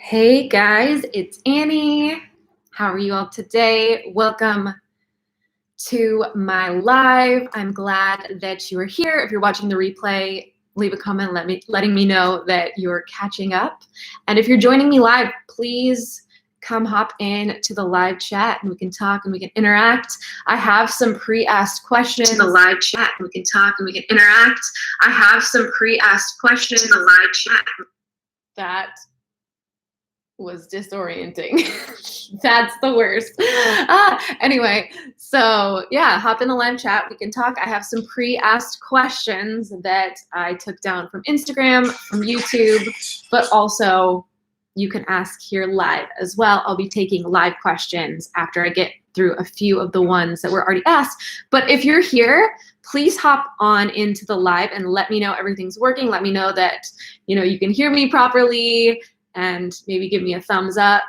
Hey guys, it's Annie. How are you all today? Welcome to my live. I'm glad that you are here. If you're watching the replay, leave a comment letting me know that you're catching up. And if you're joining me live, please come hop in to the live chat and we can talk and we can interact. I have some pre-asked questions. The live chat and we can talk and we can interact. I have some pre-asked questions. The live chat. That was disorienting. That's the worst. Anyway, so yeah, hop in the live chat. We can talk. I have some pre-asked questions that I took down from Instagram, from YouTube, but also you can ask here live as well. I'll be taking live questions after I get through a few of the ones that were already asked. But if you're here, please hop on into the live and let me know everything's working. Let me know that you can hear me properly, and maybe give me a thumbs up.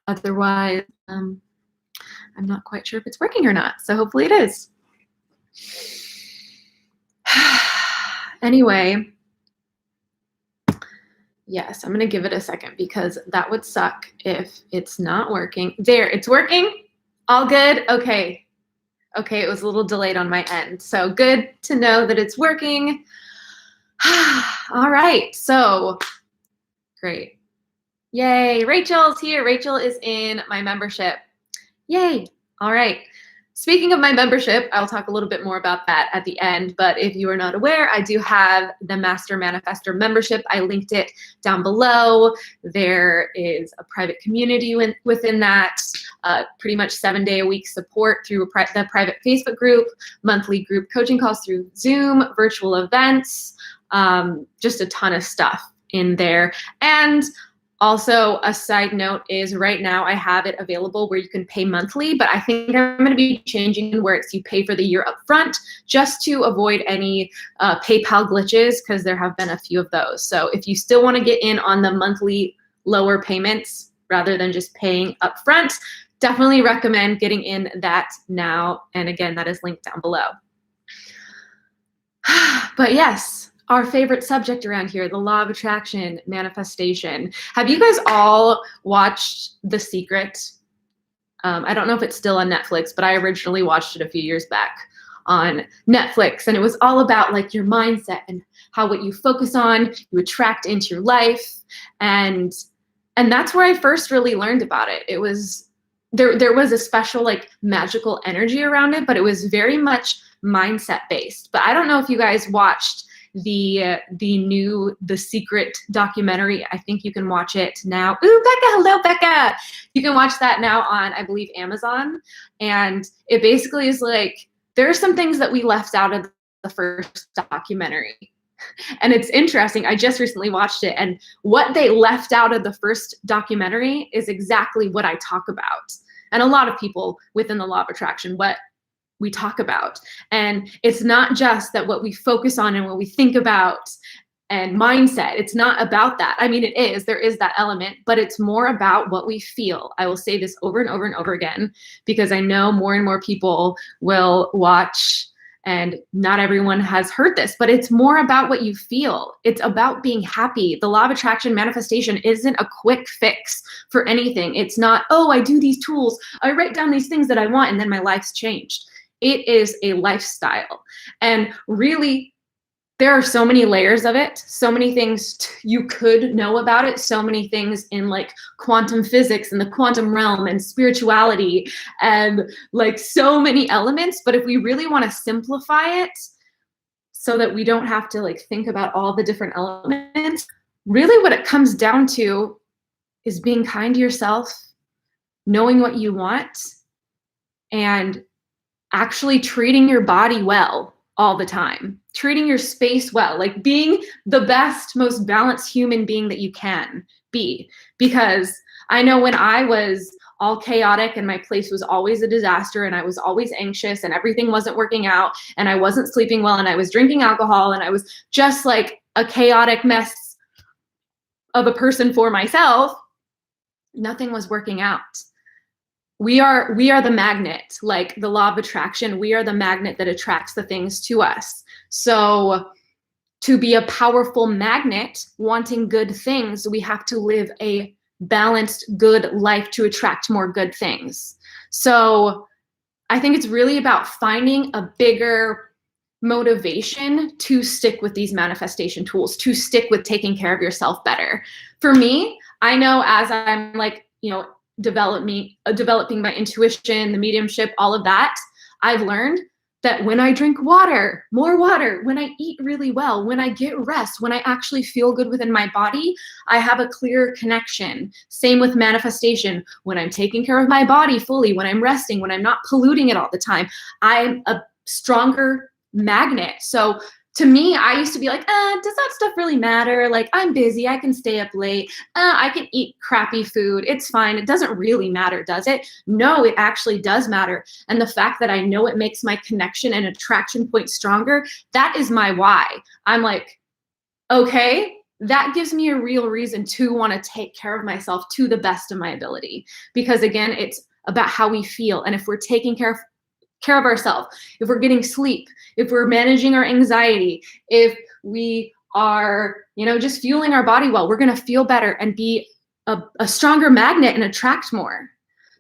Otherwise, I'm not quite sure if it's working or not, so hopefully it is. Anyway, yes, I'm gonna give it a second because that would suck if it's not working. There, it's working. All good. Okay, it was a little delayed on my end, so good to know that it's working. All right, so great. Yay, Rachel's here. Rachel is in my membership. Yay. All right. Speaking of my membership, I'll talk a little bit more about that at the end, but if you are not aware, I do have the Master Manifestor membership. I linked it down below. There is a private community within that, pretty much 7-day-a-week support through the private Facebook group, monthly group coaching calls through Zoom, virtual events, just a ton of stuff in there. And also, a side note is right now I have it available where you can pay monthly, but I think I'm going to be changing where it's you pay for the year up front just to avoid any PayPal glitches, because there have been a few of those. So if you still want to get in on the monthly lower payments rather than just paying up front, definitely recommend getting in that now. And again, that is linked down below. But yes, our favorite subject around here, the law of attraction, manifestation. Have you guys all watched The Secret? I don't know if it's still on Netflix, but I originally watched it a few years back on Netflix. And it was all about like your mindset and how what you focus on, you attract into your life. And that's where I first really learned about it. It was, there was a special like magical energy around it, but it was very much mindset based. But I don't know if you guys watched the new The Secret documentary. I think you can watch it now. Ooh, Becca, hello, Becca. You can watch that now on, I believe, Amazon. And it basically is like, there are some things that we left out of the first documentary. And it's interesting. I just recently watched it, and what they left out of the first documentary is exactly what I talk about. And a lot of people within the law of attraction, what we talk about. And it's not just that what we focus on and what we think about and mindset. It's not about that. I mean, it is, there is that element, but it's more about what we feel. I will say this over and over and over again, because I know more and more people will watch, and not everyone has heard this, but it's more about what you feel. It's about being happy. The law of attraction manifestation isn't a quick fix for anything. It's not, oh, I do these tools, I write down these things that I want, and then my life's changed. It is a lifestyle. And really, there are so many layers of it, so many things you could know about it, so many things in like quantum physics and the quantum realm and spirituality and like so many elements. But if we really want to simplify it so that we don't have to like think about all the different elements, really what it comes down to is being kind to yourself, knowing what you want, and actually treating your body well all the time, treating your space well, like being the best, most balanced human being that you can be. Because I know when I was all chaotic and my place was always a disaster and I was always anxious and everything wasn't working out and I wasn't sleeping well and I was drinking alcohol and I was just like a chaotic mess of a person for myself, nothing was working out. We are the magnet, like the law of attraction. We are the magnet that attracts the things to us. So to be a powerful magnet wanting good things, we have to live a balanced, good life to attract more good things. So I think it's really about finding a bigger motivation to stick with these manifestation tools, to stick with taking care of yourself better. For me, I know as I'm like, developing my intuition, the mediumship, all of that, I've learned that when I drink water, more water, when I eat really well, when I get rest, when I actually feel good within my body, I have a clearer connection. Same with manifestation. When I'm taking care of my body fully, when I'm resting, when I'm not polluting it all the time, I'm a stronger magnet. So to me, I used to be like, does that stuff really matter? Like, I'm busy, I can stay up late, I can eat crappy food, it's fine. It doesn't really matter, does it? No, it actually does matter. And the fact that I know it makes my connection and attraction point stronger, that is my why. I'm like, okay, that gives me a real reason to want to take care of myself to the best of my ability. Because again, it's about how we feel. And if we're taking care of ourselves, if we're getting sleep, if we're managing our anxiety, if we are, just fueling our body well, we're going to feel better and be a stronger magnet and attract more.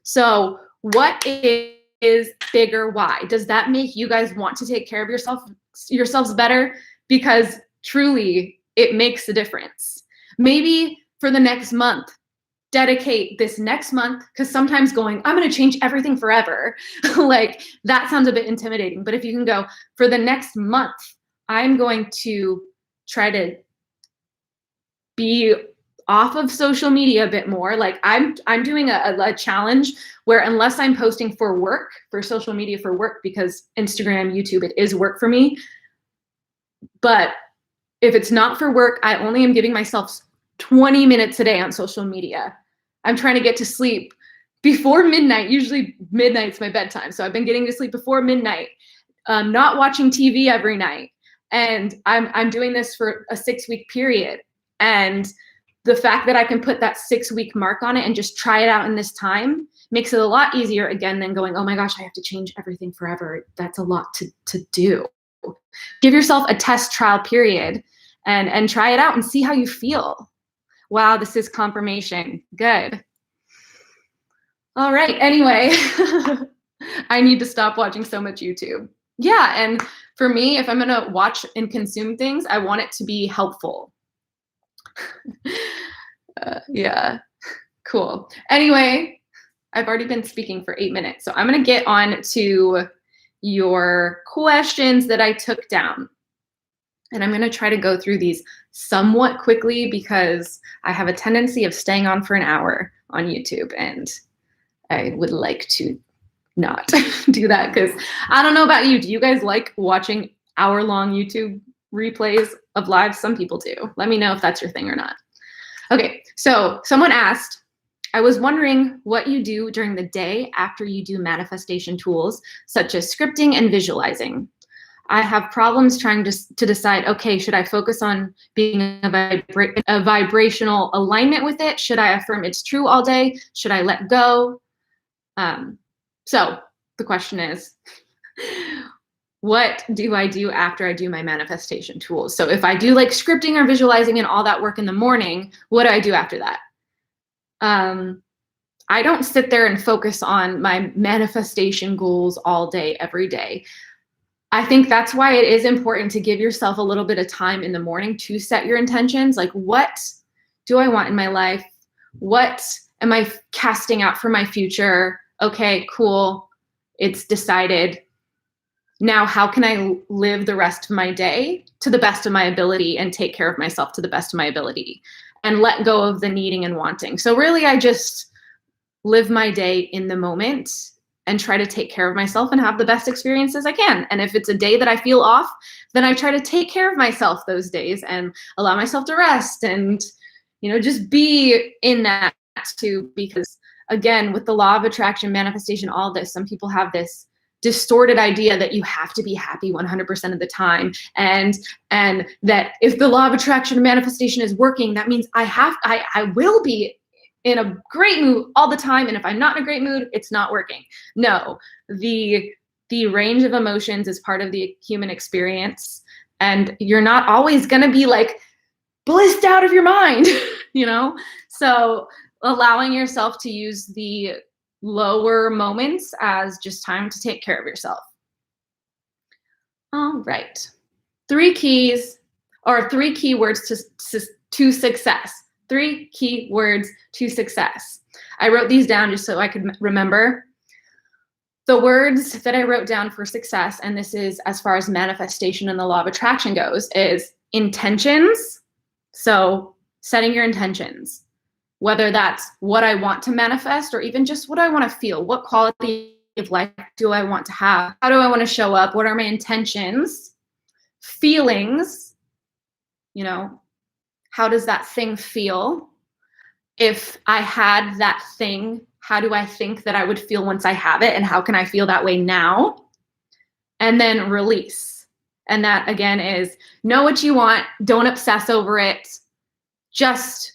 So what is bigger why? Does that make you guys want to take care of yourselves better? Because truly, it makes a difference. Maybe for the next month, dedicate this next month, because sometimes going, I'm going to change everything forever, like that sounds a bit intimidating. But if you can go, for the next month, I'm going to try to be off of social media a bit more. Like I'm doing a challenge where unless I'm posting for work, for social media for work, because Instagram, YouTube, it is work for me. But if it's not for work, I only am giving myself 20 minutes a day on social media. I'm trying to get to sleep before midnight. Usually midnight's my bedtime. So I've been getting to sleep before midnight, not watching TV every night. And I'm doing this for a 6-week period. And the fact that I can put that 6-week mark on it and just try it out in this time makes it a lot easier again than going, oh my gosh, I have to change everything forever. That's a lot to do. Give yourself a test trial period and try it out and see how you feel. Wow, this is confirmation. Good. All right. Anyway, I need to stop watching so much YouTube. Yeah. And for me, if I'm going to watch and consume things, I want it to be helpful. Yeah. Cool. Anyway, I've already been speaking for 8 minutes, so I'm going to get on to your questions that I took down. And I'm going to try to go through these somewhat quickly because I have a tendency of staying on for an hour on YouTube, and I would like to not do that because I don't know about you. Do you guys like watching hour-long YouTube replays of lives? Some people do. Let me know if that's your thing or not. Okay, so someone asked, I was wondering what you do during the day after you do manifestation tools such as scripting and visualizing. I have problems trying to decide, okay, should I focus on being a vibrational alignment with it? Should I affirm it's true all day? Should I let go? So the question is, what do I do after I do my manifestation tools? So if I do like scripting or visualizing and all that work in the morning, what do I do after that? I don't sit there and focus on my manifestation goals all day, every day. I think that's why it is important to give yourself a little bit of time in the morning to set your intentions. Like, what do I want in my life? What am I casting out for my future? Okay, cool. It's decided. Now, how can I live the rest of my day to the best of my ability and take care of myself to the best of my ability and let go of the needing and wanting? So really, I just live my day in the moment and try to take care of myself and have the best experiences I can. And if it's a day that I feel off, then I try to take care of myself those days and allow myself to rest and, just be in that too. Because again, with the law of attraction, manifestation, all this, some people have this distorted idea that you have to be happy 100% of the time. And that if the law of attraction and manifestation is working, that means I will be in a great mood all the time. And if I'm not in a great mood, it's not working. No, the range of emotions is part of the human experience. And you're not always gonna be like blissed out of your mind, you know? So allowing yourself to use the lower moments as just time to take care of yourself. All right. 3 keys or 3 keywords to success. 3 key words to success. I wrote these down just so I could remember. The words that I wrote down for success, and this is as far as manifestation and the law of attraction goes, is intentions. So setting your intentions, whether that's what I want to manifest or even just what I want to feel. What quality of life do I want to have? How do I want to show up? What are my intentions? Feelings, you know, how does that thing feel? If I had that thing, how do I think that I would feel once I have it? And how can I feel that way now? And then release. And that again is know what you want. Don't obsess over it. Just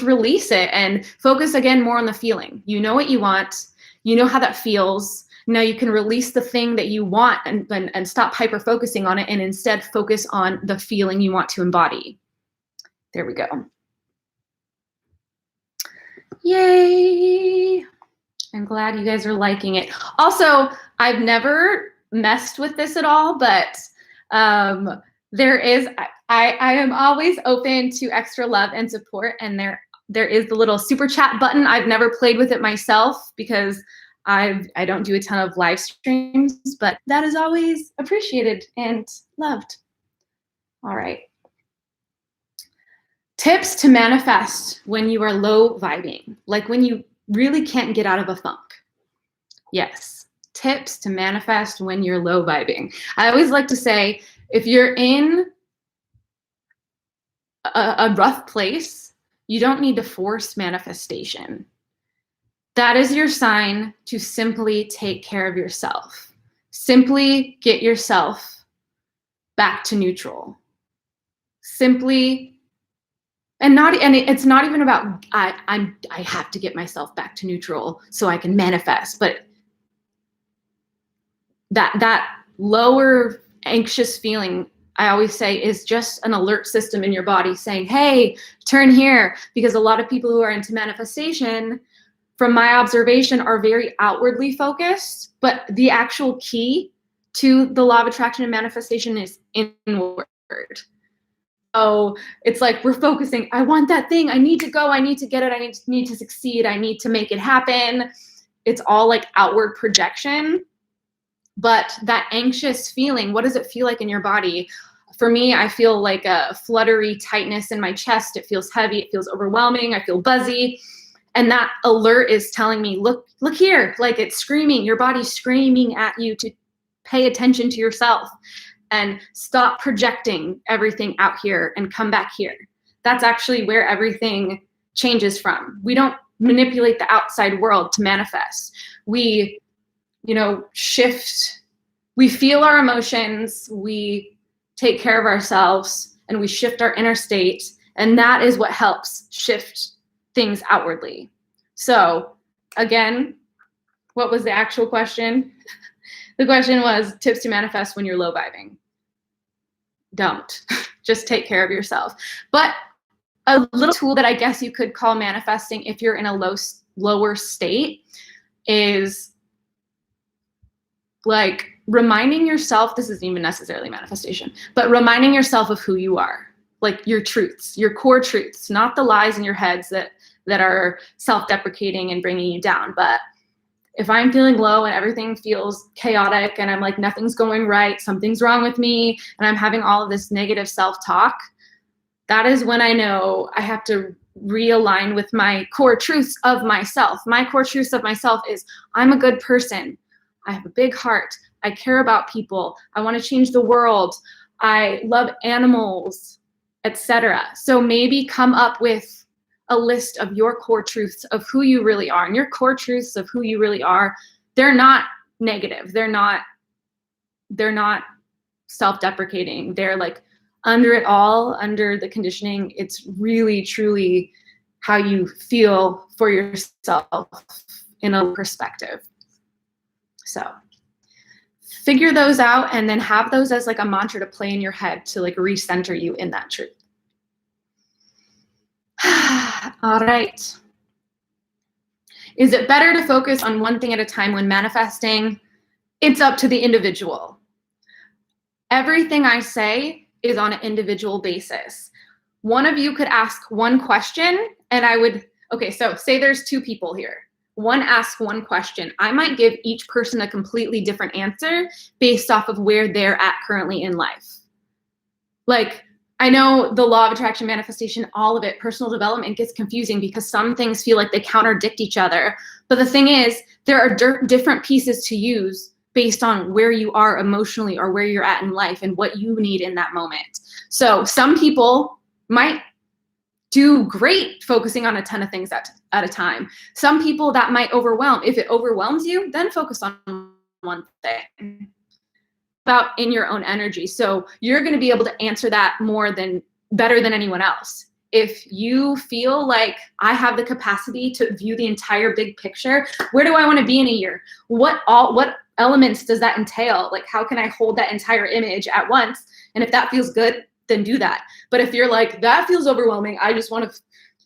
release it and focus again more on the feeling. You know what you want. You know how that feels. Now you can release the thing that you want and stop hyper focusing on it and instead focus on the feeling you want to embody. There we go. Yay. I'm glad you guys are liking it. Also, I've never messed with this at all, but there is, I am always open to extra love and support, and there is the little super chat button. I've never played with it myself because I don't do a ton of live streams, but that is always appreciated and loved. All right. Tips to manifest when you are low vibing, like when you really can't get out of a funk. Yes, tips to manifest when you're low vibing. I always like to say, if you're in a rough place, you don't need to force manifestation. That is your sign to simply take care of yourself. Simply get yourself back to neutral. Simply, and it's not even about I have to get myself back to neutral so I can manifest, but that lower anxious feeling, I always say, is just an alert system in your body saying, hey, turn here. Because a lot of people who are into manifestation, from my observation, are very outwardly focused, but the actual key to the law of attraction and manifestation is inward. So it's like we're focusing, I want that thing, I need to go, I need to get it, I need to succeed, I need to make it happen. It's all like outward projection. But that anxious feeling, what does it feel like in your body? For me, I feel like a fluttery tightness in my chest. It feels heavy, it feels overwhelming, I feel buzzy. And that alert is telling me, look here, like it's screaming, your body's screaming at you to pay attention to yourself and stop projecting everything out here and come back here. That's actually where everything changes from. We don't manipulate the outside world to manifest. We, shift, we feel our emotions, we take care of ourselves, and we shift our inner state. And that is what helps shift things outwardly. So again, what was the actual question? The question was tips to manifest when you're low vibing. Don't. Just take care of yourself. But a little tool that I guess you could call manifesting if you're in a lower state is like reminding yourself, this isn't even necessarily manifestation, but reminding yourself of who you are, like your truths, your core truths, not the lies in your heads that are self-deprecating and bringing you down. But if I'm feeling low and everything feels chaotic and I'm like, nothing's going right, something's wrong with me, and I'm having all of this negative self-talk, that is when I know I have to realign with my core truths of myself. My core truths of myself is I'm a good person. I have a big heart. I care about people. I want to change the world. I love animals, etc. So maybe come up with a list of your core truths of who you really are. And your core truths of who you really are, they're not negative. They're not self-deprecating. They're like under it all, under the conditioning. It's really, truly how you feel for yourself in a perspective. So figure those out and then have those as like a mantra to play in your head to like recenter you in that truth. All right. Is it better to focus on one thing at a time when manifesting? It's up to the individual. Everything I say is on an individual basis. One of you could ask one question and I would, okay, so say there's two people here. One asks one question. I might give each person a completely different answer based off of where they're at currently in life. Like, I know the law of attraction, manifestation, all of it, personal development gets confusing because some things feel like they contradict each other. But the thing is, there are different pieces to use based on where you are emotionally or where you're at in life and what you need in that moment. So some people might do great focusing on a ton of things at a time. Some people that might overwhelm. If it overwhelms you, then focus on one thing. About in your own energy. So you're going to be able to answer that better than anyone else. If you feel like I have the capacity to view the entire big picture, where do I want to be in a year? What elements does that entail? Like, how can I hold that entire image at once? And if that feels good, then do that. But if you're like, that feels overwhelming, I just want to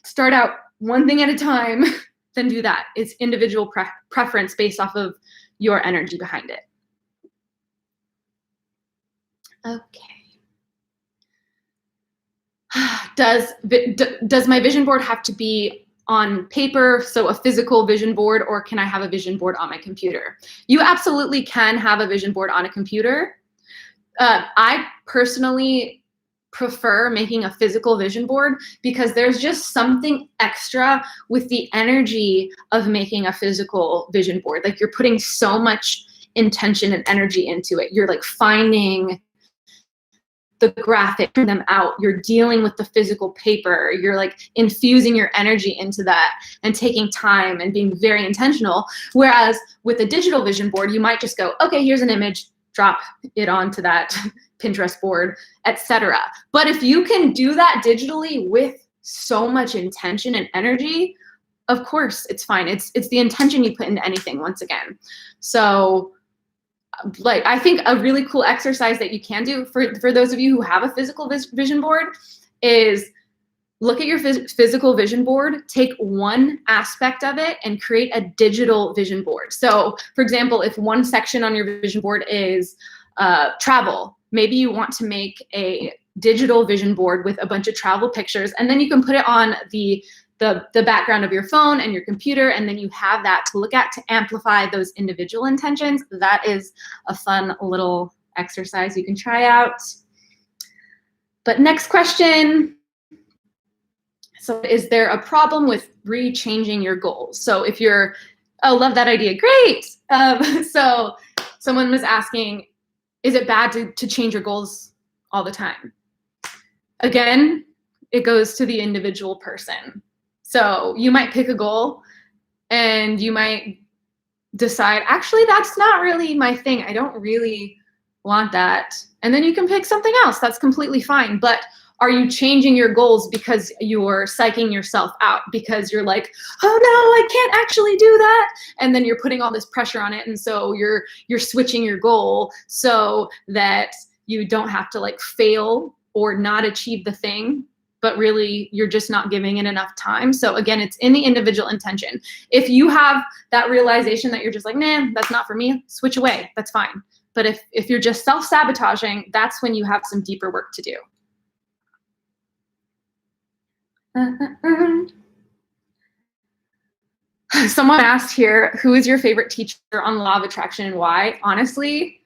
start out one thing at a time, then do that. It's individual preference based off of your energy behind it. Okay. Does my vision board have to be on paper, so a physical vision board, or can I have a vision board on my computer? You absolutely can have a vision board on a computer. I personally prefer making a physical vision board because there's just something extra with the energy of making a physical vision board. Like, you're putting so much intention and energy into it. You're like finding the graphic, them out, you're dealing with the physical paper, you're like infusing your energy into that and taking time and being very intentional. Whereas with a digital vision board, you might just go, okay, here's an image, drop it onto that Pinterest board, etc. But if you can do that digitally with so much intention and energy, of course it's fine. It's the intention you put into anything, once again. So like, I think a really cool exercise that you can do for those of you who have a physical vision board is look at your physical vision board, take one aspect of it and create a digital vision board. So for example, if one section on your vision board is travel, maybe you want to make a digital vision board with a bunch of travel pictures, and then you can put it on the background of your phone and your computer, and then you have that to look at to amplify those individual intentions. That is a fun little exercise you can try out. But next question. So is there a problem with re-changing your goals? So if you're, oh, love that idea, great. So someone was asking, is it bad to change your goals all the time? Again, it goes to the individual person. So you might pick a goal and you might decide, actually, that's not really my thing. I don't really want that. And then you can pick something else. That's completely fine. But are you changing your goals because you're psyching yourself out? Because you're like, oh no, I can't actually do that. And then you're putting all this pressure on it. And so you're switching your goal so that you don't have to like fail or not achieve the thing, but really you're just not giving it enough time. So again, it's in the individual intention. If you have that realization that you're just like, nah, that's not for me, switch away, that's fine. But if you're just self-sabotaging, that's when you have some deeper work to do. Someone asked here, who is your favorite teacher on law of attraction and why? Honestly,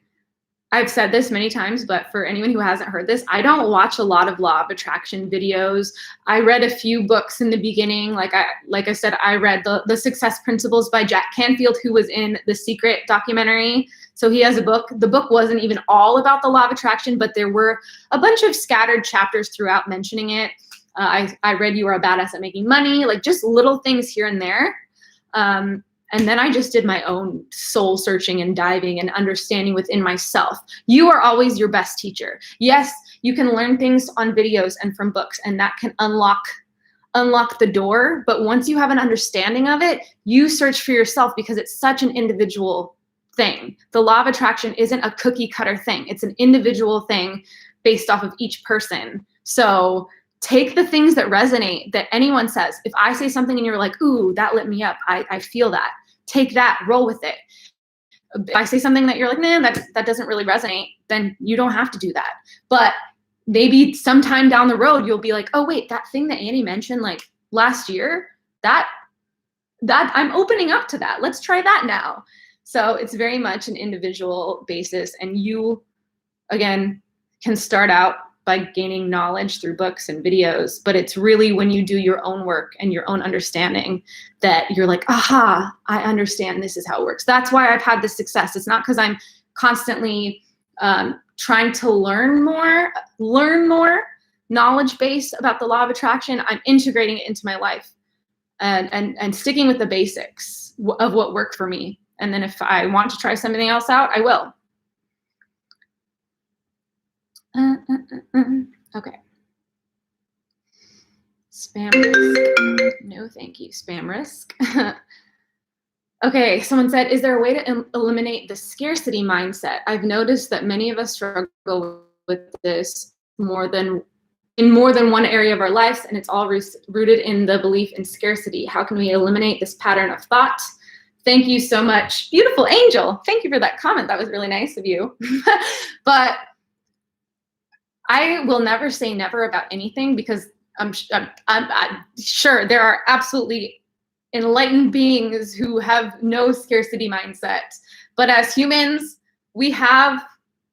I've said this many times, but for anyone who hasn't heard this, I don't watch a lot of law of attraction videos. I read a few books in the beginning. Like I said, I read the Success Principles by Jack Canfield, who was in the Secret documentary. So he has a book. The book wasn't even all about the law of attraction, but there were a bunch of scattered chapters throughout mentioning it. I read You Are a Badass at Making Money, like just little things here and there. And then I just did my own soul searching and diving and understanding within myself. You are always your best teacher. Yes, you can learn things on videos and from books, and that can unlock the door. But once you have an understanding of it, you search for yourself because it's such an individual thing. The law of attraction isn't a cookie cutter thing. It's an individual thing based off of each person. So take the things that resonate, that anyone says. If I say something and you're like, ooh, that lit me up, I feel that. Take that, roll with it. If I say something that you're like, nah, that doesn't really resonate, then you don't have to do that. But maybe sometime down the road, you'll be like, oh wait, that thing that Annie mentioned like last year, that I'm opening up to that. Let's try that now. So it's very much an individual basis. And you, again, can start out by gaining knowledge through books and videos, but it's really when you do your own work and your own understanding that you're like, aha, I understand this is how it works. That's why I've had this success. It's not because I'm constantly trying to learn more knowledge base about the law of attraction. I'm integrating it into my life and sticking with the basics of what worked for me. And then if I want to try something else out, I will. Okay. Spam risk. No, thank you. Spam risk. Okay, someone said, is there a way to eliminate the scarcity mindset? I've noticed that many of us struggle with this in more than one area of our lives, and it's all rooted in the belief in scarcity. How can we eliminate this pattern of thought? Thank you so much. Beautiful angel. Thank you for that comment. That was really nice of you. But I will never say never about anything, because I'm sure there are absolutely enlightened beings who have no scarcity mindset. But as humans, we have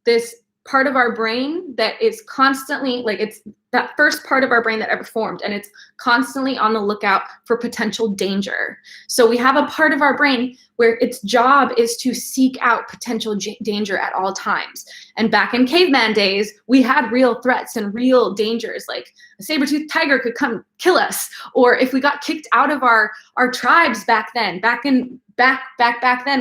this part of our brain that is constantly, like, it's that first part of our brain that ever formed, and it's constantly on the lookout for potential danger. So we have a part of our brain where its job is to seek out potential danger at all times. And back in caveman days, we had real threats and real dangers, like a saber-toothed tiger could come kill us, or if we got kicked out of our tribes back then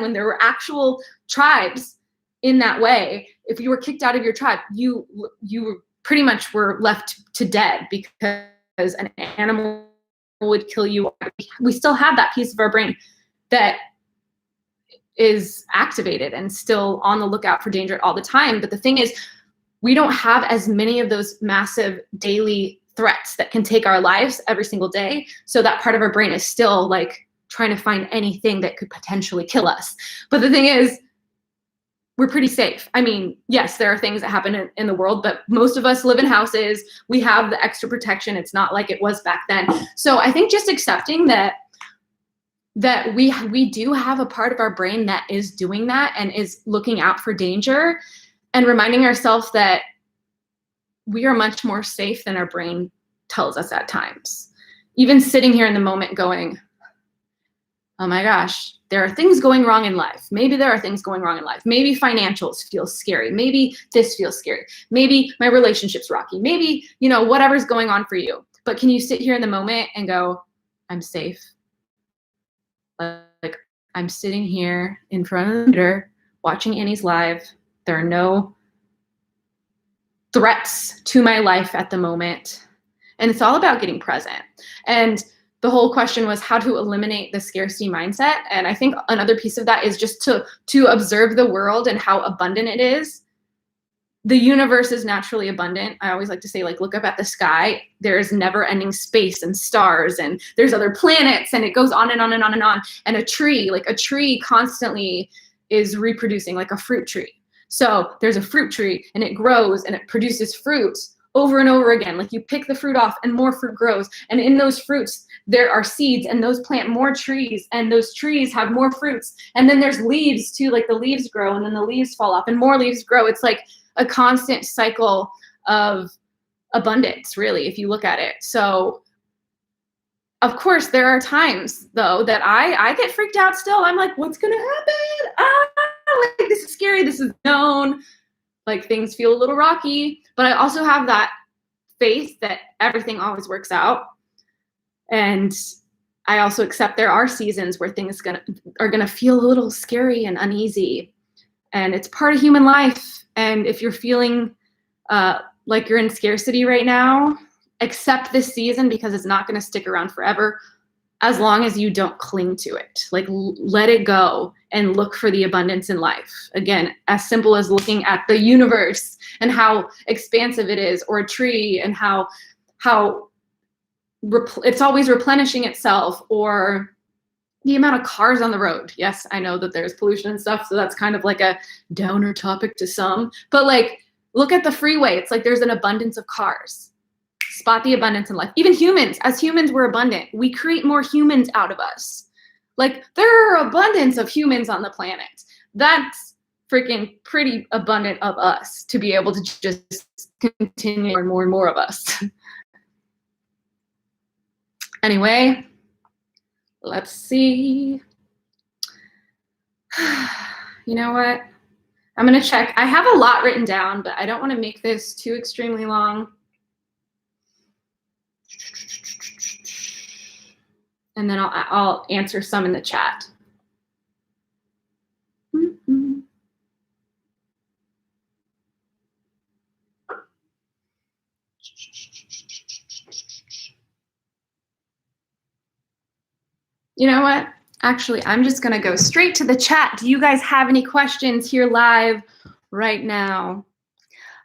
when there were actual tribes in that way, if you were kicked out of your tribe, you pretty much were left to dead because an animal would kill you. We still have that piece of our brain that is activated and still on the lookout for danger all the time. But the thing is, we don't have as many of those massive daily threats that can take our lives every single day. So that part of our brain is still like trying to find anything that could potentially kill us. But the thing is, we're pretty safe. I mean, yes, there are things that happen in the world, but most of us live in houses. We have the extra protection. It's not like it was back then. So I think just accepting that we do have a part of our brain that is doing that and is looking out for danger, and reminding ourselves that we are much more safe than our brain tells us at times. Even sitting here in the moment going, oh my gosh, there are things going wrong in life. Maybe there are things going wrong in life. Maybe financials feel scary. Maybe this feels scary. Maybe my relationship's rocky. Maybe, whatever's going on for you. But can you sit here in the moment and go, I'm safe? Like, I'm sitting here in front of the computer watching Annie's live. There are no threats to my life at the moment. And it's all about getting present. And the whole question was how to eliminate the scarcity mindset. And I think another piece of that is just to observe the world and how abundant it is. The universe is naturally abundant. I always like to say, like, look up at the sky. There is never ending space and stars, and there's other planets, and it goes on and on and on and on. And a tree constantly is reproducing, like a fruit tree. So there's a fruit tree and it grows and it produces fruit over and over again. Like, you pick the fruit off and more fruit grows. And in those fruits, there are seeds, and those plant more trees, and those trees have more fruits. And then there's leaves too, like the leaves grow and then the leaves fall off and more leaves grow. It's like a constant cycle of abundance, really, if you look at it. So of course, there are times though that I get freaked out still. I'm like, what's gonna happen? Like, this is scary, this is known. Like, things feel a little rocky, but I also have that faith that everything always works out. And I also accept there are seasons where things are gonna feel a little scary and uneasy, and it's part of human life. And if you're feeling like you're in scarcity right now, accept this season, because it's not gonna stick around forever. as long as you don't cling to it. Like, let it go and look for the abundance in life. Again, as simple as looking at the universe and how expansive it is, or a tree and how it's always replenishing itself, or the amount of cars on the road. Yes, I know that there's pollution and stuff, so that's kind of like a downer topic to some, but like, look at the freeway. It's like there's an abundance of cars. Spot the abundance in life. Even humans, as humans, we're abundant. We create more humans out of us. Like, there are abundance of humans on the planet. That's freaking pretty abundant of us to be able to just continue more and more of us. Anyway, let's see. You know what? I'm going to check. I have a lot written down, but I don't want to make this too extremely long. And then I'll answer some in the chat. You know what? Actually, I'm just going to go straight to the chat. Do you guys have any questions here live right now?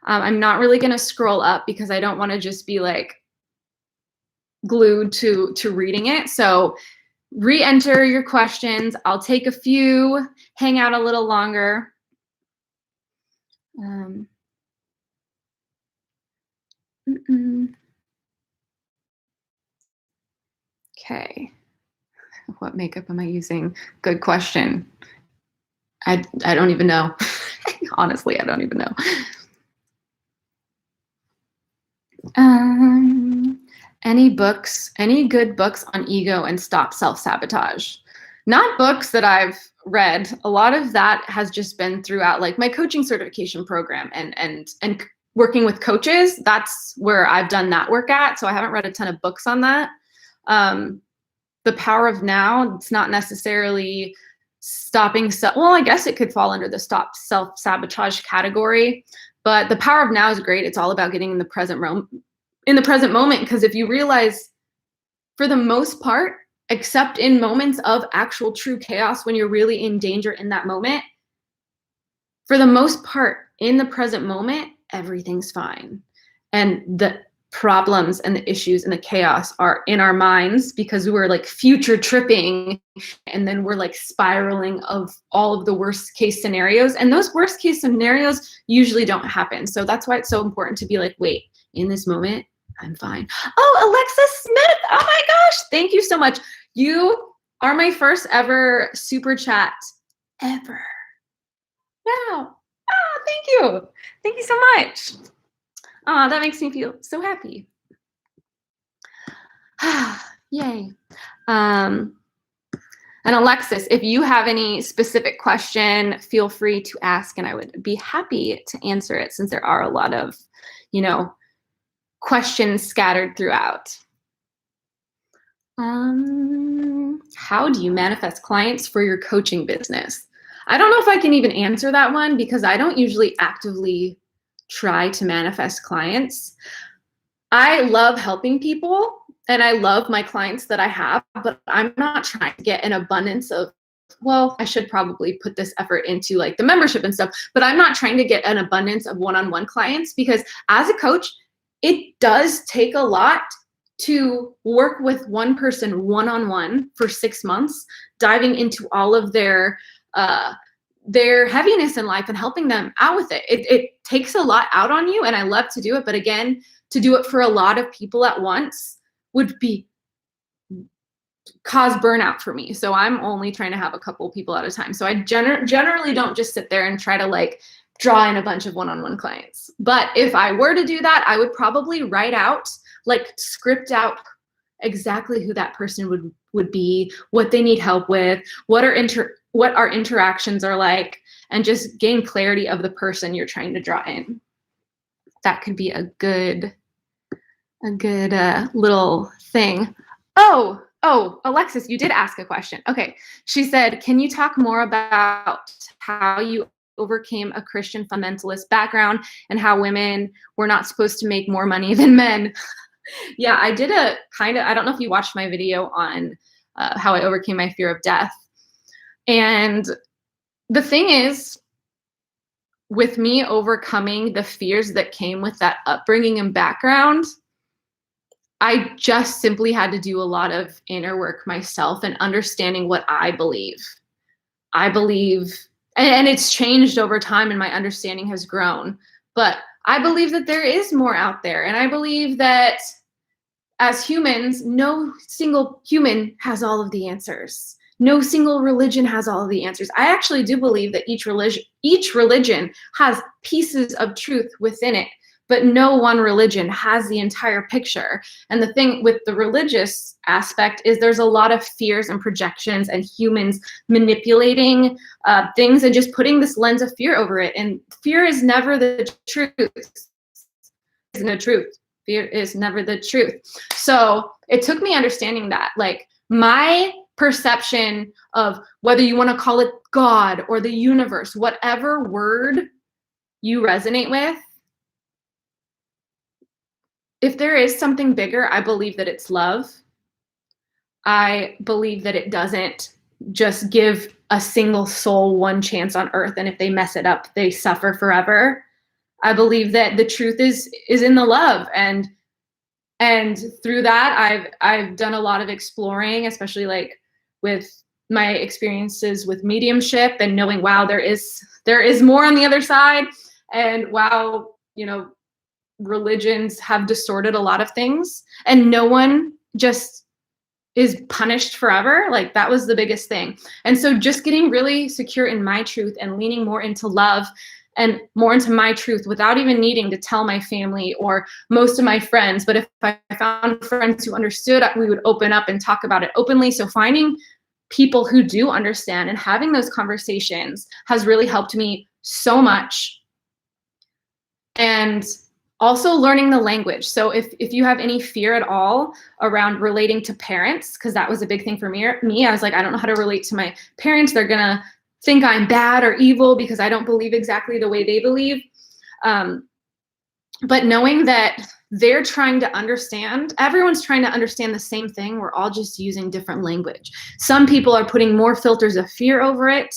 I'm not really going to scroll up because I don't want to just be like glued to reading it. So re-enter your questions. I'll take a few, hang out a little longer. Okay. What makeup am I using? Good question. I don't even know. Honestly, I don't even know. Any books, any good books on ego and stop self-sabotage? Not books that I've read. A lot of that has just been throughout like my coaching certification program and working with coaches. That's where I've done that work at. So I haven't read a ton of books on that. The Power of Now, it's not necessarily stopping. Well, I guess it could fall under the stop self-sabotage category, but The Power of Now is great. It's all about getting in the present moment. Because if you realize, for the most part, except in moments of actual true chaos, when you're really in danger in that moment, for the most part, in the present moment, everything's fine. And the problems and the issues and the chaos are in our minds because we're like future tripping, and then we're like spiraling of all of the worst case scenarios. And those worst case scenarios usually don't happen. So that's why it's so important to be like, wait, in this moment, I'm fine. Oh, Alexis Smith. Oh my gosh. Thank you so much. You are my first ever super chat ever. Wow. Oh, thank you. Thank you so much. Oh, that makes me feel so happy. Yay. And Alexis, if you have any specific question, feel free to ask, and I would be happy to answer it, since there are a lot of, questions scattered throughout. How do you manifest clients for your coaching business? I don't know if I can even answer that one, because I don't usually actively try to manifest clients. I love helping people, and I love my clients that I have, but I'm not trying to get an abundance of, well, I should probably put this effort into like the membership and stuff, but I'm not trying to get an abundance of one-on-one clients, because as a coach, it does take a lot to work with one person one-on-one for 6 months, diving into all of their heaviness in life and helping them out with it. It takes a lot out on you, and I love to do it. But again, to do it for a lot of people at once would cause burnout for me. So I'm only trying to have a couple people at a time. So I generally don't just sit there and try to like draw in a bunch of one-on-one clients. But if I were to do that, I would probably write out, like script out exactly who that person would be, what they need help with, what our interactions are like, and just gain clarity of the person you're trying to draw in. That could be a good little thing. Oh, Alexis, you did ask a question. Okay, she said, can you talk more about how you overcame a Christian fundamentalist background and how women were not supposed to make more money than men? Yeah, I did I don't know if you watched my video on how I overcame my fear of death. And the thing is, with me overcoming the fears that came with that upbringing and background, I just simply had to do a lot of inner work myself and understanding what I believe. I believe, and it's changed over time and my understanding has grown, but I believe that there is more out there. And I believe that as humans, no single human has all of the answers. No single religion has all of the answers. I actually do believe that each religion has pieces of truth within it, but no one religion has the entire picture. And the thing with the religious aspect is there's a lot of fears and projections and humans manipulating things and just putting this lens of fear over it. And fear is never the truth. It's no truth. Fear is never the truth. So it took me understanding that, like, my perception of whether you want to call it God or the universe, whatever word you resonate with, if there is something bigger, I believe that it's love. I believe that it doesn't just give a single soul one chance on earth, and if they mess it up, they suffer forever. I believe that the truth is in the love, and through that, I've done a lot of exploring, especially like with my experiences with mediumship and knowing, wow, there is more on the other side, and wow, you know, religions have distorted a lot of things, and no one just is punished forever. Like, that was the biggest thing. And so just getting really secure in my truth and leaning more into love and more into my truth without even needing to tell my family or most of my friends. But if I found friends who understood, we would open up and talk about it openly. So finding people who do understand and having those conversations has really helped me so much. And also learning the language. So if you have any fear at all around relating to parents, because that was a big thing for me, I was like, I don't know how to relate to my parents. They're gonna think I'm bad or evil because I don't believe exactly the way they believe. But knowing that they're trying to understand, everyone's trying to understand the same thing. We're all just using different language. Some people are putting more filters of fear over it.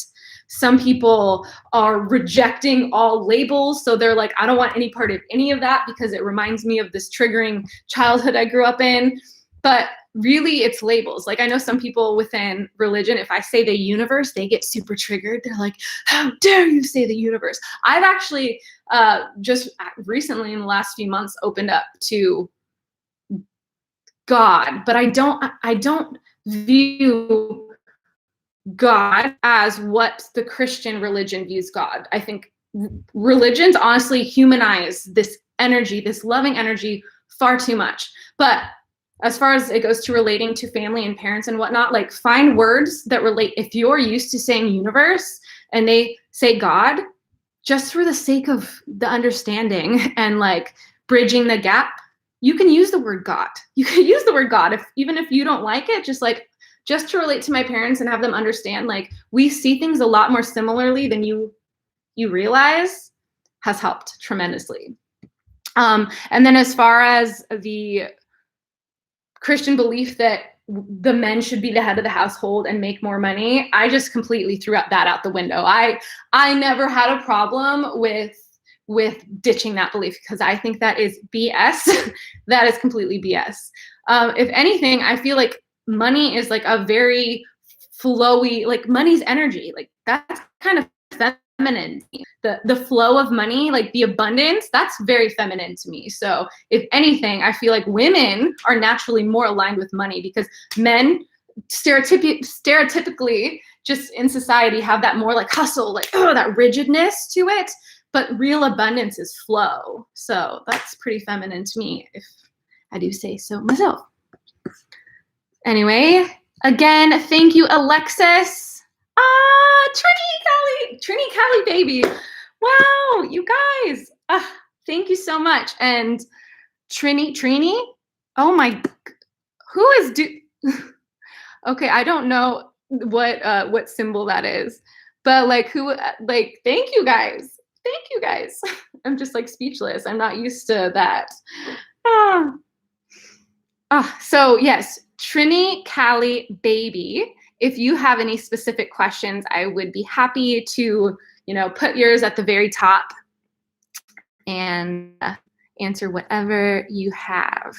Some people are rejecting all labels. So they're like, I don't want any part of any of that because it reminds me of this triggering childhood I grew up in. But really, it's labels. Like, I know some people within religion, if I say the universe, they get super triggered. They're like, how dare you say the universe? I've actually just recently in the last few months opened up to God, but I don't view God as what the Christian religion views God. I think religions honestly humanize this energy, this loving energy, far too much. But as far as it goes to relating to family and parents and whatnot, like, find words that relate. If you're used to saying universe and they say God, just for the sake of the understanding and like bridging the gap, you can use the word God. You can use the word God even if you don't like it, just to relate to my parents and have them understand, like, we see things a lot more similarly than you realize, has helped tremendously. And then as far as the Christian belief that the men should be the head of the household and make more money, I just completely threw that out the window. I never had a problem with ditching that belief because I think that is BS. That is completely BS. If anything, I feel like money is like a very flowy, like, money's energy. Like, that's kind of feminine. The flow of money, like the abundance, that's very feminine to me. So if anything, I feel like women are naturally more aligned with money because men stereotypically just in society have that more like hustle, like, oh, that rigidness to it. But real abundance is flow. So that's pretty feminine to me, if I do say so myself. Anyway, again, thank you, Alexis. Trini Kelly, baby. Wow, you guys. Thank you so much. And Trini, oh my, who is okay, I don't know what symbol that is, but like, thank you guys. Thank you guys. I'm just like speechless. I'm not used to that. So yes, Trini, Callie, Baby, if you have any specific questions, I would be happy to, put yours at the very top and answer whatever you have.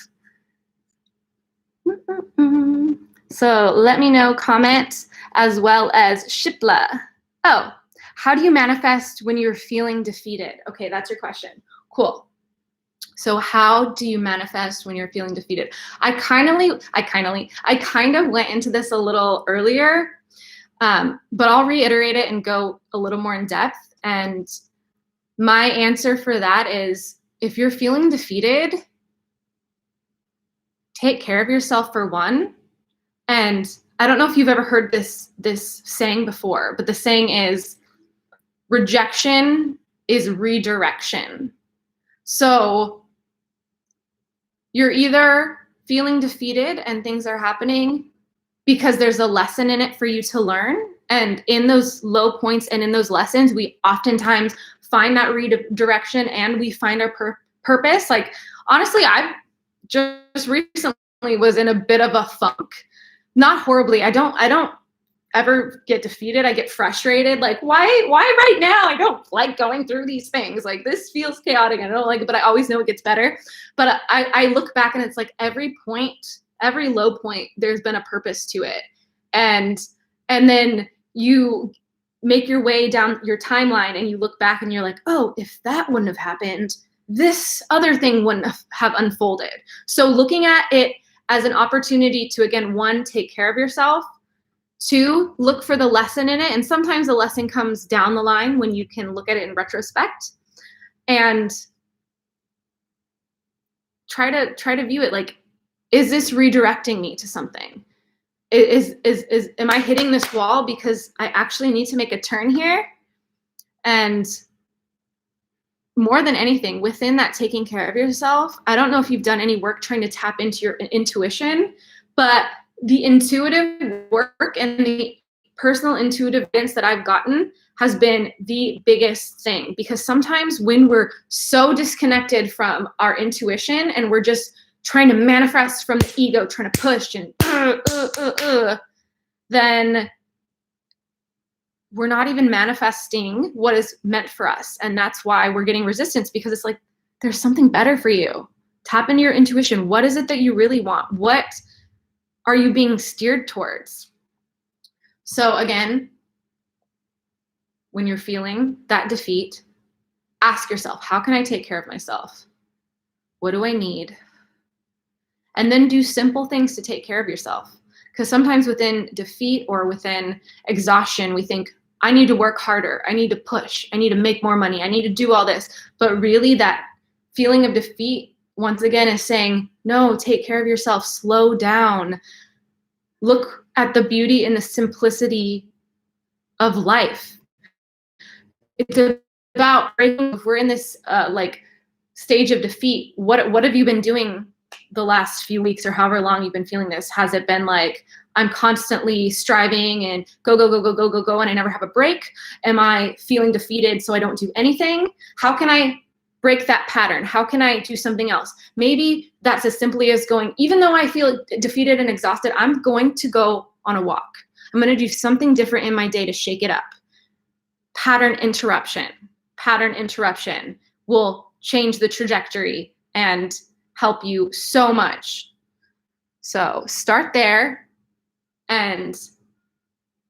So let me know, comment, as well as Shipla. Oh, how do you manifest when you're feeling defeated? Okay, that's your question. Cool. So how do you manifest when you're feeling defeated? I kind of went into this a little earlier, but I'll reiterate it and go a little more in depth. And my answer for that is, if you're feeling defeated, take care of yourself for one. And I don't know if you've ever heard this saying before, but the saying is, rejection is redirection. So you're either feeling defeated and things are happening because there's a lesson in it for you to learn. And in those low points and in those lessons, we oftentimes find that redirection and we find our purpose. Like, honestly, I just recently was in a bit of a funk. Not horribly. I don't ever get defeated. I get frustrated. Like, why right now? I don't like going through these things. Like, this feels chaotic. I don't like it, but I always know it gets better. But I look back and it's like every low point, there's been a purpose to it. And then you make your way down your timeline and you look back and you're like, oh, if that wouldn't have happened, this other thing wouldn't have unfolded. So looking at it as an opportunity to, again, one, take care of yourself, two, look for the lesson in it. And sometimes the lesson comes down the line when you can look at it in retrospect, and try to view it like, is this redirecting me to something? Am I hitting this wall because I actually need to make a turn here? And more than anything, within that taking care of yourself, I don't know if you've done any work trying to tap into your intuition, but the intuitive work and the personal intuitive guidance that I've gotten has been the biggest thing. Because sometimes when we're so disconnected from our intuition and we're just trying to manifest from the ego, trying to push and then we're not even manifesting what is meant for us. And that's why we're getting resistance, because it's like, there's something better for you. Tap into your intuition. What is it that you really want? What are you being steered towards? So again, when you're feeling that defeat, ask yourself, how can I take care of myself? What do I need? And then do simple things to take care of yourself. Because sometimes within defeat or within exhaustion, we think, I need to work harder. I need to push. I need to make more money. I need to do all this. But really that feeling of defeat, once again, is saying, no, take care of yourself. Slow down. Look at the beauty and the simplicity of life. It's about breaking. If we're in this stage of defeat, what have you been doing the last few weeks or however long you've been feeling this? Has it been like, I'm constantly striving and go, and I never have a break? Am I feeling defeated so I don't do anything? How can I break that pattern? How can I do something else? Maybe that's as simply as going, even though I feel defeated and exhausted, I'm going to go on a walk. I'm going to do something different in my day to shake it up. Pattern interruption will change the trajectory and help you so much. So start there and,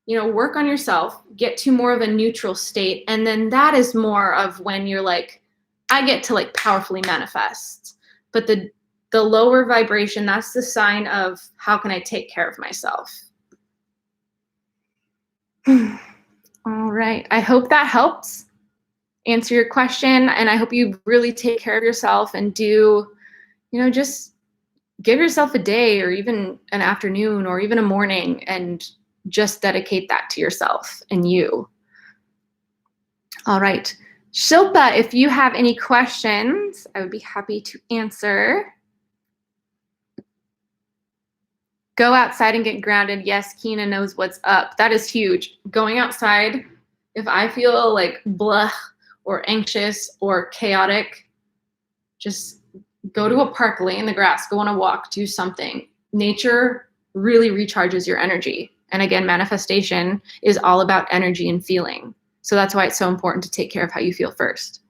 work on yourself, get to more of a neutral state. And then that is more of when you're like, I get to powerfully manifest. But the lower vibration, that's the sign of, how can I take care of myself? All right. I hope that helps answer your question. And I hope you really take care of yourself and do, just give yourself a day or even an afternoon or even a morning and just dedicate that to yourself and you. All right. Shilpa, if you have any questions, I would be happy to answer. Go outside and get grounded. Yes, Keena knows what's up. That is huge. Going outside, if I feel like blah or anxious or chaotic, just go to a park, lay in the grass, go on a walk, do something. Nature really recharges your energy. And again, manifestation is all about energy and feeling. So that's why it's so important to take care of how you feel first.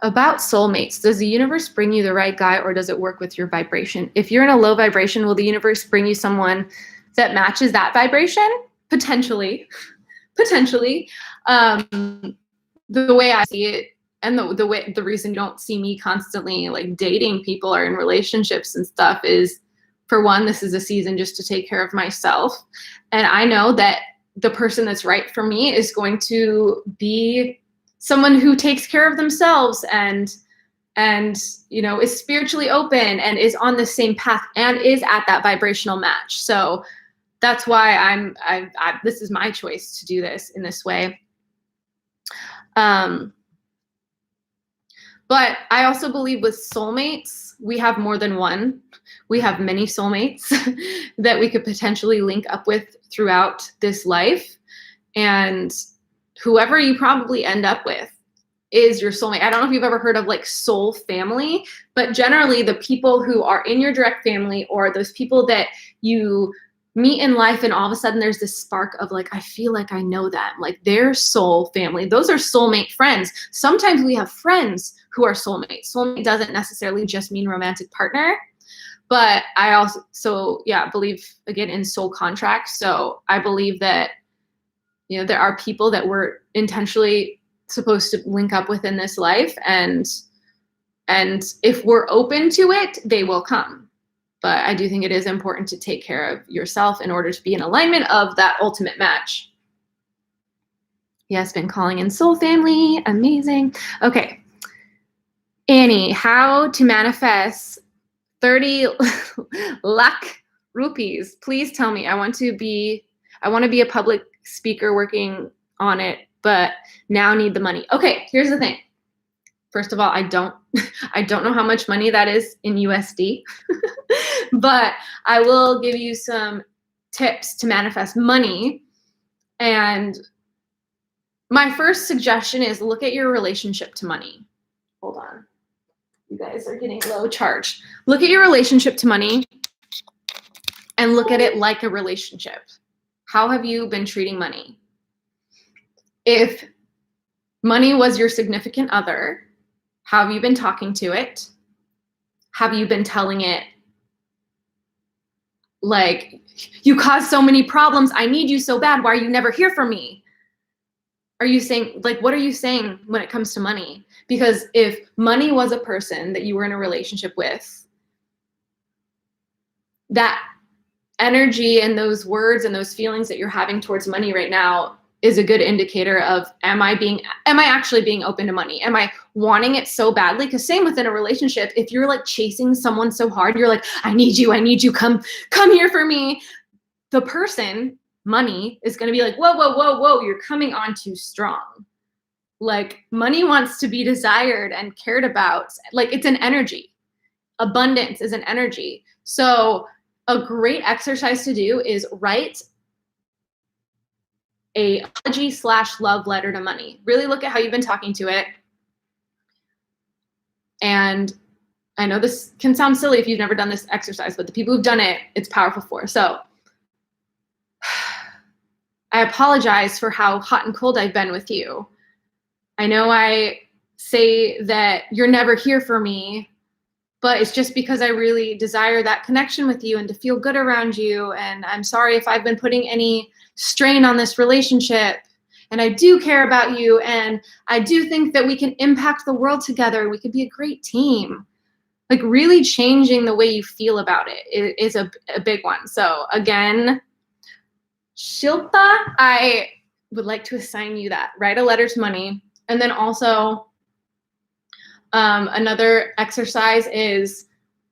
About soulmates, does the universe bring you the right guy, or does it work with your vibration? If you're in a low vibration, will the universe bring you someone that matches that vibration? Potentially. The way I see it, and the reason you don't see me constantly like dating people or in relationships and stuff is, for one, this is a season just to take care of myself. And I know that the person that's right for me is going to be someone who takes care of themselves and you know, is spiritually open and is on the same path and is at that vibrational match. So that's why this is my choice to do this in this way. But I also believe with soulmates, we have more than one. We have many soulmates that we could potentially link up with throughout this life. And whoever you probably end up with is your soulmate. I don't know if you've ever heard of like soul family, but generally the people who are in your direct family, or those people that you meet in life and all of a sudden there's this spark of like, I feel like I know them, like their soul family. Those are soulmate friends. Sometimes we have friends who are soulmates. Soulmate doesn't necessarily just mean romantic partner, but I also, believe again in soul contracts. So I believe that, you know, there are people that we're intentionally supposed to link up with in this life, and if we're open to it, they will come. But I do think it is important to take care of yourself in order to be in alignment of that ultimate match. Yes, been calling in soul family. Amazing. Okay. Annie, how to manifest 30 lakh rupees? Please tell me. I want to be a public speaker working on it, but now need the money. Okay, here's the thing. First of all, I don't know how much money that is in USD, but I will give you some tips to manifest money. And my first suggestion is look at your relationship to money. Hold on. You guys are getting low charge. Look at your relationship to money and look at it like a relationship. How have you been treating money? If money was your significant other, how have you been talking to it? Have you been telling it, like, you cause so many problems, I need you so bad, why are you never here for me? Are you saying, like, what are you saying when it comes to money? Because if money was a person that you were in a relationship with, that energy and those words and those feelings that you're having towards money right now is a good indicator of, am I actually being open to money? Am I wanting it so badly? Because same within a relationship, if you're like chasing someone so hard, you're like, I need you, come here for me. The person, money, is going to be like, whoa, you're coming on too strong. Like, money wants to be desired and cared about. Like, it's an energy. Abundance is an energy. So a great exercise to do is write a apology/love letter to money. Really look at how you've been talking to it. And I know this can sound silly if you've never done this exercise, but the people who've done it, it's powerful for. So I apologize for how hot and cold I've been with you. I know I say that you're never here for me, but it's just because I really desire that connection with you and to feel good around you. And I'm sorry if I've been putting any strain on this relationship. And I do care about you. And I do think that we can impact the world together. We could be a great team. Like, really changing the way you feel about it is a big one. So again, Shilpa, I would like to assign you that. Write a letter to money. And then also, another exercise is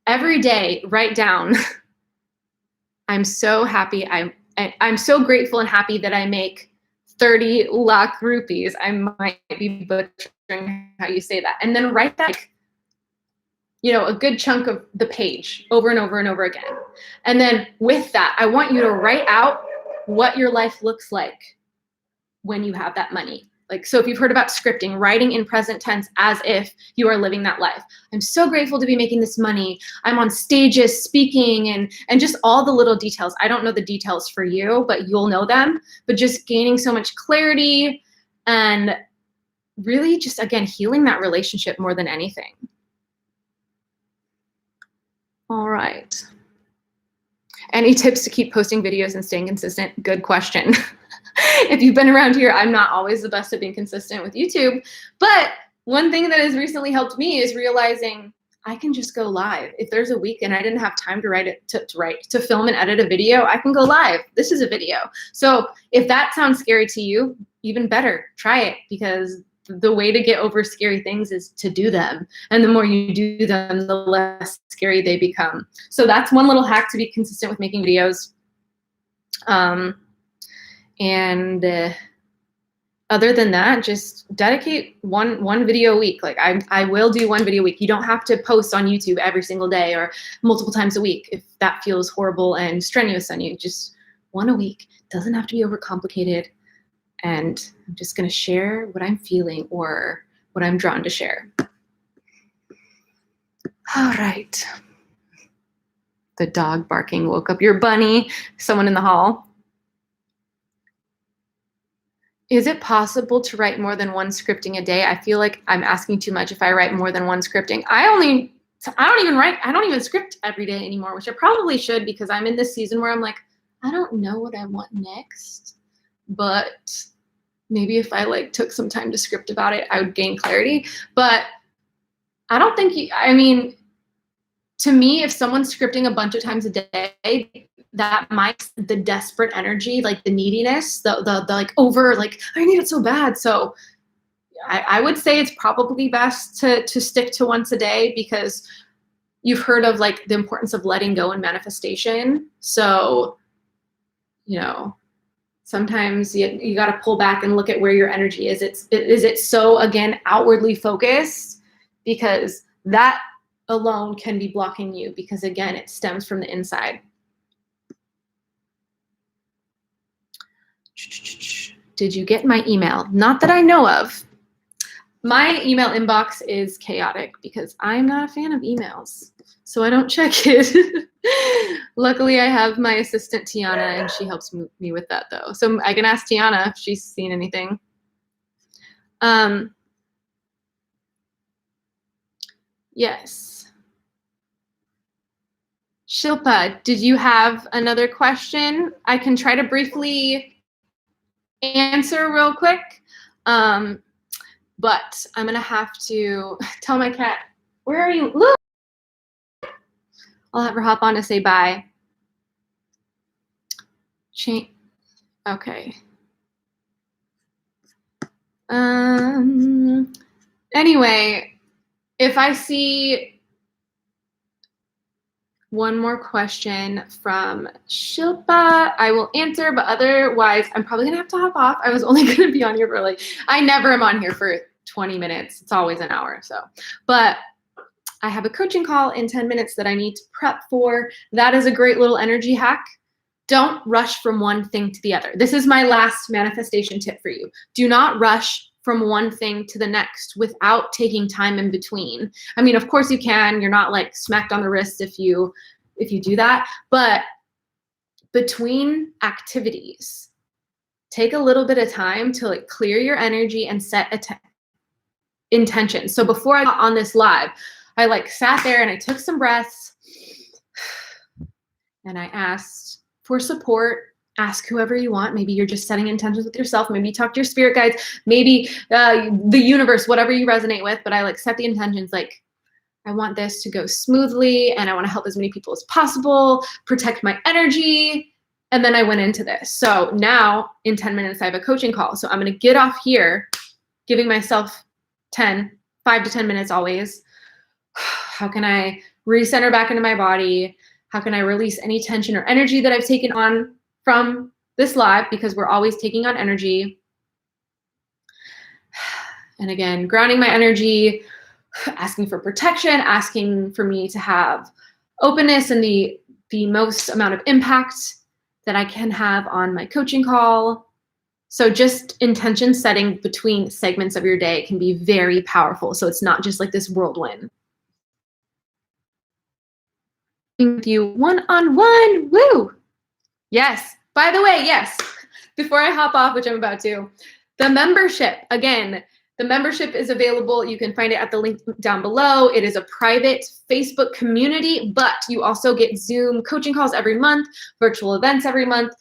every day write down, I'm so happy, I'm so grateful and happy that I make 30 lakh rupees. I might be butchering how you say that. And then write that, you know, a good chunk of the page over and over and over again. And then with that, I want you to write out what your life looks like when you have that money. Like, so if you've heard about scripting, writing in present tense as if you are living that life. I'm so grateful to be making this money. I'm on stages speaking and just all the little details. I don't know the details for you, but you'll know them. But just gaining so much clarity and really just, again, healing that relationship more than anything. All right. Any tips to keep posting videos and staying consistent? Good question. If you've been around here, I'm not always the best at being consistent with YouTube, but one thing that has recently helped me is realizing I can just go live. If there's a week and I didn't have time to film and edit a video, I can go live. This is a video. So if that sounds scary to you, even better, try it, because the way to get over scary things is to do them. And the more you do them, the less scary they become. So that's one little hack to be consistent with making videos. Other than that, just dedicate one video a week. Like I will do one video a week. You don't have to post on YouTube every single day or multiple times a week if that feels horrible and strenuous on you. Just one a week. Doesn't have to be overcomplicated. And I'm just gonna share what I'm feeling or what I'm drawn to share. All right. The dog barking woke up your bunny. Someone in the hall. Is it possible to write more than one scripting a day? I feel like I'm asking too much if I write more than one scripting. I don't even script every day anymore, which I probably should, because I'm in this season where I'm like, I don't know what I want next. But maybe if I like took some time to script about it, I would gain clarity. But I don't think to me, if someone's scripting a bunch of times a day, that might the desperate energy, like the neediness, the like over, like I need it so bad. So I would say it's probably best to stick to once a day, because you've heard of like the importance of letting go and manifestation. So, sometimes you got to pull back and look at where your energy is. Is it so, again, outwardly focused? Because that alone can be blocking you, because again, it stems from the inside. Did you get my email? Not that I know of. My email inbox is chaotic because I'm not a fan of emails, so I don't check it. Luckily, I have my assistant, Tiana, and she helps me with that, though. So I can ask Tiana if she's seen anything. Yes. Shilpa, did you have another question? I can try to briefly answer real quick. But I'm going to have to tell my cat, where are you? Look! I'll have her hop on to say bye. Okay. Anyway, if I see one more question from Shilpa, I will answer, but otherwise, I'm probably gonna have to hop off. I was only gonna be on here for I never am on here for 20 minutes. It's always an hour, so. But I have a coaching call in 10 minutes that I need to prep for. That is a great little energy hack. Don't rush from one thing to the other. This is my last manifestation tip for you. Do not rush from one thing to the next without taking time in between. I mean, of course you can. You're not like smacked on the wrist if you do that. But between activities, take a little bit of time to like clear your energy and set intention. So before I got on this live, I like sat there and I took some breaths and I asked for support. Ask whoever you want. Maybe you're just setting intentions with yourself. Maybe you talk to your spirit guides, maybe the universe, whatever you resonate with. But I like set the intentions like, I want this to go smoothly and I want to help as many people as possible, protect my energy. And then I went into this. So now in 10 minutes, I have a coaching call. So I'm going to get off here, giving myself 5 to 10 minutes always. How can I recenter back into my body? How can I release any tension or energy that I've taken on from this live, because we're always taking on energy. And again, grounding my energy, asking for protection, asking for me to have openness and the most amount of impact that I can have on my coaching call. So just intention setting between segments of your day can be very powerful. So it's not just like this whirlwind. With you one-on-one, woo! Yes, by the way, yes, before I hop off, which I'm about to, the membership, again, the membership is available. You can find it at the link down below. It is a private Facebook community, but you also get Zoom coaching calls every month, virtual events every month.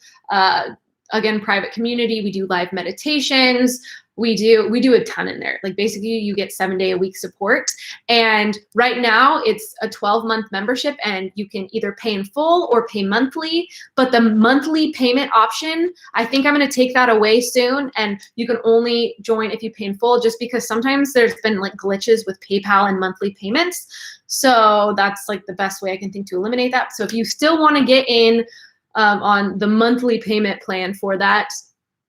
Again, private community. We do live meditations. We do a ton in there. Like basically you get 7-day-a-week support. And right now it's a 12-month membership and you can either pay in full or pay monthly. But the monthly payment option, I think I'm gonna take that away soon. And you can only join if you pay in full, just because sometimes there's been like glitches with PayPal and monthly payments. So that's like the best way I can think to eliminate that. So if you still wanna get in on the monthly payment plan for that,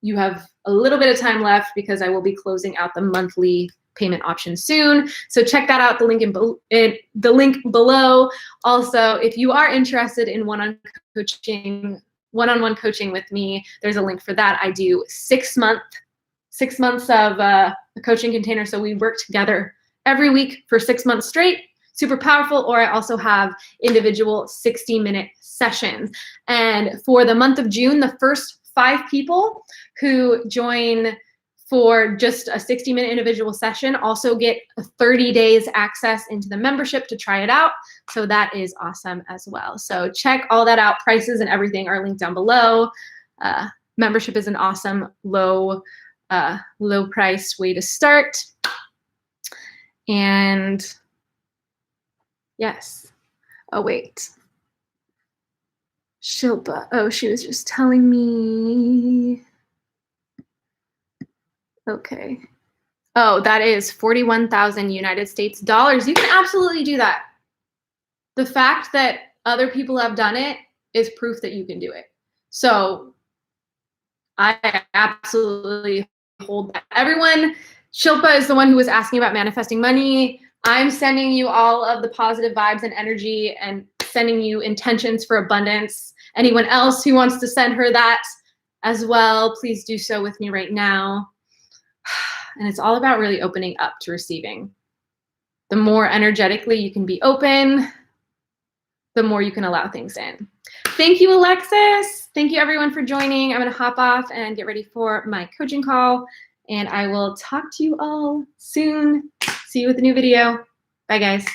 you have a little bit of time left because I will be closing out the monthly payment option soon. So check that out, the link below. Also, if you are interested in one-on-one coaching with me, there's a link for that. I do 6 months of a coaching container. So we work together every week for 6 months straight. Super powerful. Or I also have individual 60-minute sessions. And for the month of June, the first 5 people who join for just a 60-minute individual session also get 30 days access into the membership to try it out. So that is awesome as well. So check all that out. Prices and everything are linked down below. Membership is an awesome low price way to start. And yes. Oh, wait. Shilpa. Oh, she was just telling me. Okay. Oh, that is 41,000 United States dollars. You can absolutely do that. The fact that other people have done it is proof that you can do it. So I absolutely hold that. Everyone, Shilpa is the one who was asking about manifesting money. I'm sending you all of the positive vibes and energy and sending you intentions for abundance. Anyone else who wants to send her that as well, please do so with me right now. And it's all about really opening up to receiving. The more energetically you can be open, the more you can allow things in. Thank you, Alexis. Thank you everyone for joining. I'm gonna hop off and get ready for my coaching call, and I will talk to you all soon. See you with a new video. Bye guys.